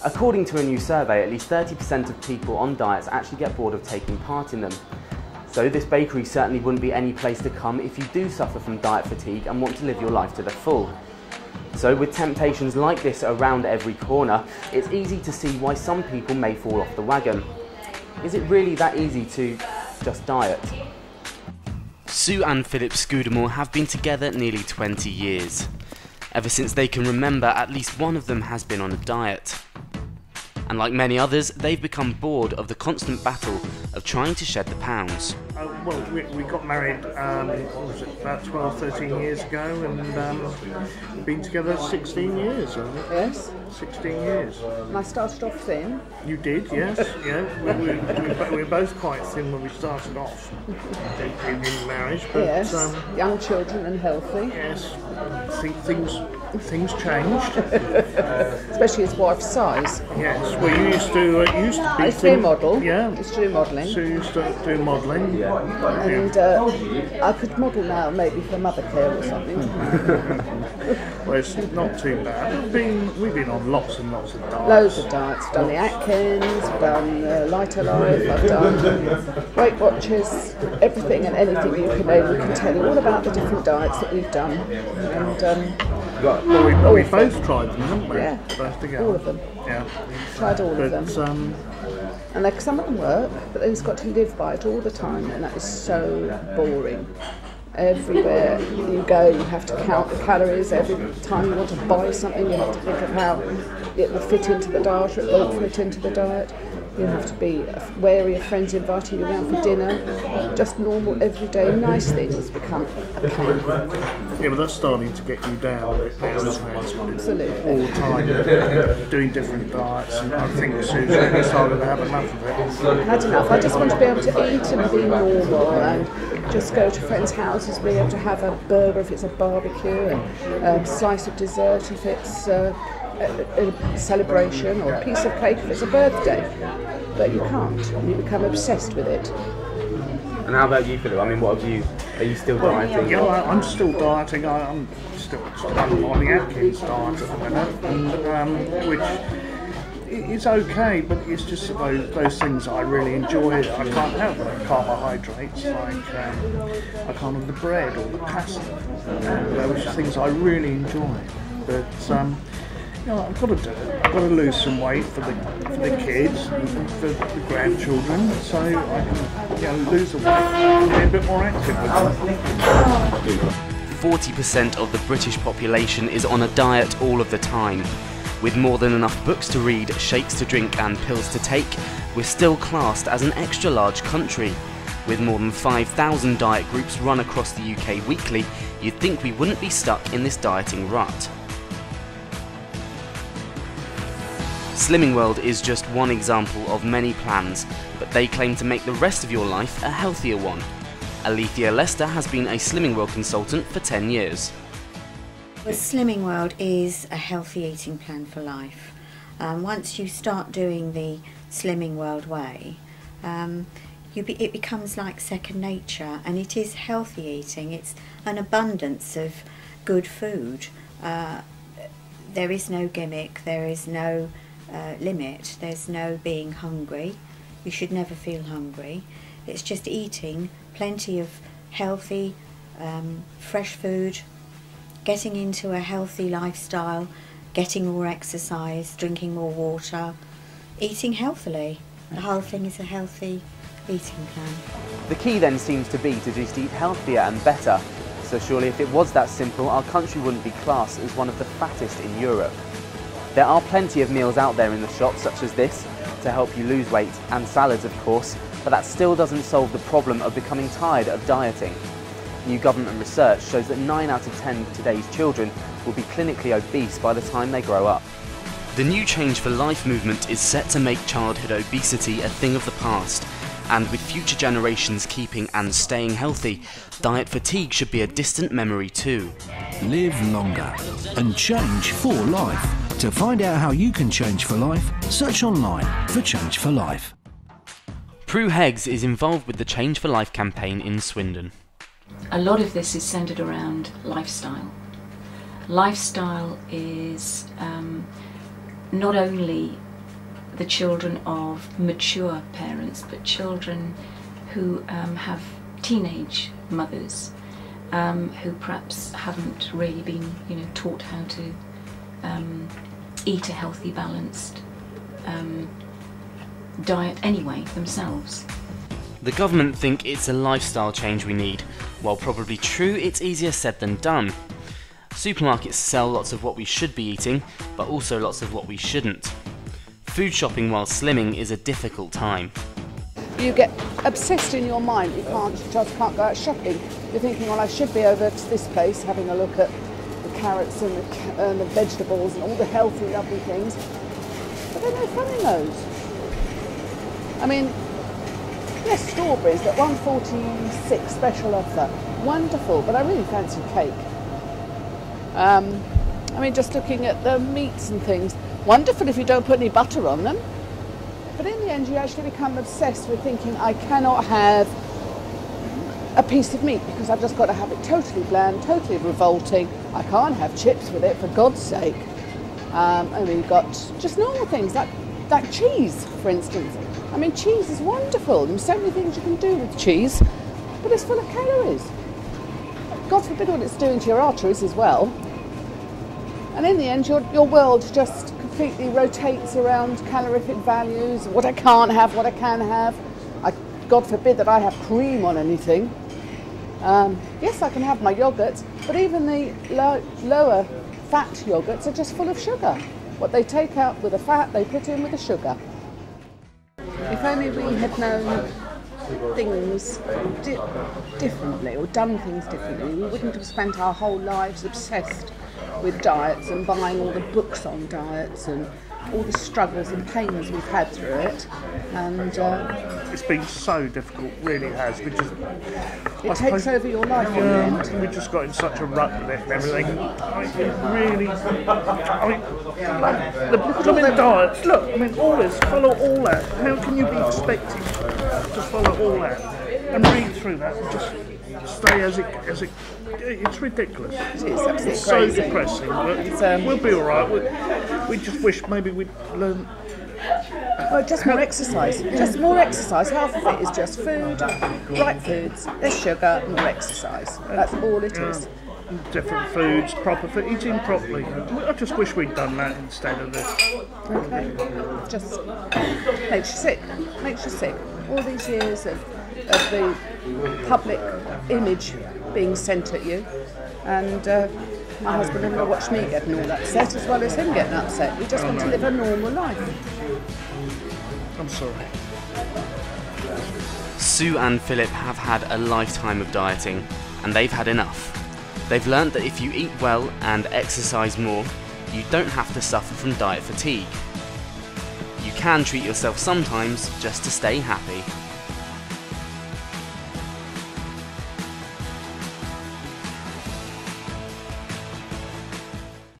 According to a new survey, at least 30% of people on diets actually get bored of taking part in them. So this bakery certainly wouldn't be any place to come if you do suffer from diet fatigue and want to live your life to the full. So with temptations like this around every corner, it's easy to see why some people may fall off the wagon. Is it really that easy to just diet? Sue and Philip Scudamore have been together nearly 20 years. Ever since they can remember, at least one of them has been on a diet. And like many others, they've become bored of the constant battle of trying to shed the pounds. Well, we got married, what was it, about 12, 13 years ago, and we've been together 16 years, haven't we? Yes. 16 years. And I started off thin. You did, yes. Yeah. We were both quite thin when we started off in marriage. But, yes. Young children and healthy. Yes. Things changed. Especially his wife's size. Yes. Well, you used to be. I used to be a model. Yeah. I used to do modelling. So you used to do modelling. And I could model now, maybe for Mothercare or something. Well, it's not too bad. We've been on lots and lots of diets. Loads of diets. I've done the Atkins, I've done Lighter Life, I've done Weight Watchers, everything and anything you can name. We can tell you all about the different diets that we've done. And we both tried them, haven't we? Yeah, both together. all of them. Yeah, tried all of them. And some of them work, but then you've got to live by it all the time, and that is so boring. Everywhere you go, you have to count the calories. Every time you want to buy something, you have to think of how it will fit into the diet or it won't fit into the diet. You have to be wary of friends inviting you around for dinner. Just normal, everyday, nice things become a pain. Yeah, but that's starting to get you down now, isn't it? Absolutely. All the time, doing different diets, and I think Sue's really started to have enough of it. Had enough. I just want to be able to eat and be normal and just go to friends' houses, be able to have a burger if it's a barbecue, and a slice of dessert if it's a celebration, or a piece of cake if it's a birthday. But you can't. You become obsessed with it. And how about you, Philip? I mean, what have you? Are you still dieting? Yeah, I'm still dieting. I'm still on the Atkins diet at the minute, which is okay, but it's just those things I really enjoy. I can't have the carbohydrates, like I can't have the bread or the pasta. Those are things I really enjoy. But I've got to do it. I've got to lose some weight for the kids, and for the grandchildren, so I can lose the weight and be a bit more active with them. 40% of the British population is on a diet all of the time. With more than enough books to read, shakes to drink and pills to take, we're still classed as an extra large country. With more than 5,000 diet groups run across the UK weekly, you'd think we wouldn't be stuck in this dieting rut. Slimming World is just one example of many plans, but they claim to make the rest of your life a healthier one. Alethea Lester has been a Slimming World consultant for 10 years. Well, Slimming World is a healthy eating plan for life. Once you start doing the Slimming World way, it becomes like second nature, and it is healthy eating. It's an abundance of good food. There is no gimmick, there is no limit, there's no being hungry. You should never feel hungry. It's just eating plenty of healthy, fresh food, getting into a healthy lifestyle, getting more exercise, drinking more water, eating healthily. The whole thing is a healthy eating plan. The key then seems to be to just eat healthier and better. So surely if it was that simple, our country wouldn't be classed as one of the fattest in Europe. There are plenty of meals out there in the shops such as this to help you lose weight, and salads of course, but that still doesn't solve the problem of becoming tired of dieting. New government research shows that 9 out of 10 of today's children will be clinically obese by the time they grow up. The new Change for Life movement is set to make childhood obesity a thing of the past, and with future generations keeping and staying healthy, diet fatigue should be a distant memory too. Live longer and change for life. To find out how you can change for life, search online for Change for Life. Prue Heggs is involved with the Change for Life campaign in Swindon. A lot of this is centred around lifestyle. Lifestyle is not only the children of mature parents, but children who have teenage mothers who perhaps haven't really been, taught how to eat a healthy, balanced diet anyway themselves. The government think it's a lifestyle change we need. While probably true, it's easier said than done. Supermarkets sell lots of what we should be eating, but also lots of what we shouldn't. Food shopping while slimming is a difficult time. You get obsessed in your mind. You just can't go out shopping. You're thinking, well, I should be over to this place having a look at the carrots and the vegetables and all the healthy, lovely things. But they're no fun in those. I mean, yes, strawberries at $1.46 special offer. Wonderful, but I really fancy cake. I mean, just looking at the meats and things, wonderful if you don't put any butter on them. But in the end, you actually become obsessed with thinking, I cannot have a piece of meat because I've just got to have it totally bland, totally revolting. I can't have chips with it, for God's sake. And we've got just normal things like cheese, for instance. I mean, cheese is wonderful. There's so many things you can do with cheese, but it's full of calories. God forbid what it's doing to your arteries as well. And in the end, your world just completely rotates around calorific values, what I can't have, what I can have. God forbid that I have cream on anything. Yes, I can have my yogurts, but even the lower fat yogurts are just full of sugar. What they take out with the fat, they put in with the sugar. If only we had known things differently or done things differently, we wouldn't have spent our whole lives obsessed with diets and buying all the books on diets and all the struggles and pains we've had through it. And it's been so difficult, really has. It takes over your life in the end. We just got in such a rut with it and everything. The blooming diets, look, I mean, all this, follow all that. How can you be expected to follow all that and read through that and just stay as it it's ridiculous. It is absolutely it's crazy. So depressing, but we'll be all right. We just wish maybe we'd learn. Well, just more exercise. Just more exercise. Half of it is just food, right foods, less sugar, more exercise. That's all it is. Different foods, proper food, eating properly. I just wish we'd done that instead of this. Okay. Just makes you sick. Makes you sick. All these years of the public image being sent at you, and my husband never watched me getting all upset as well as him getting upset. We just want to live a normal life. I'm sorry. Sue and Philip have had a lifetime of dieting, and they've had enough. They've learnt that if you eat well and exercise more, you don't have to suffer from diet fatigue. You can treat yourself sometimes just to stay happy.